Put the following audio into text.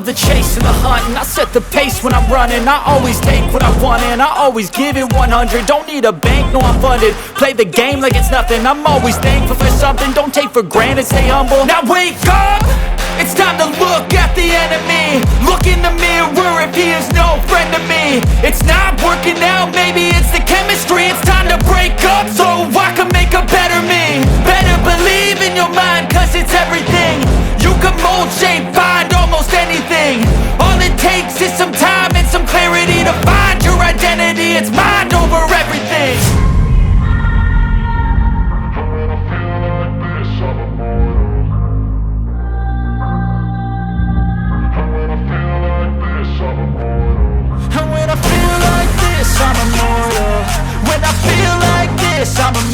love the chase and the hunt, and I set the pace when I'm running. I always take what I want and I always give it 100. Don't need a bank, no I'm funded. Play the game like it's nothing. I'm always thankful for something. Don't take for granted, stay humble. Now wake up! It's time to look at the enemy. Look in the mirror if he is no friend to me. It's not working out, maybe it's the chemistry. It's time to break up so I can make a better me. Better believe in your mind, cause it's everything. You can mold, shape, find almost anything. All it takes is some time and some clarity to find your identity. It's mind over everything. And when I feel like this, I'm immortal. When I feel like this, I'm immortal.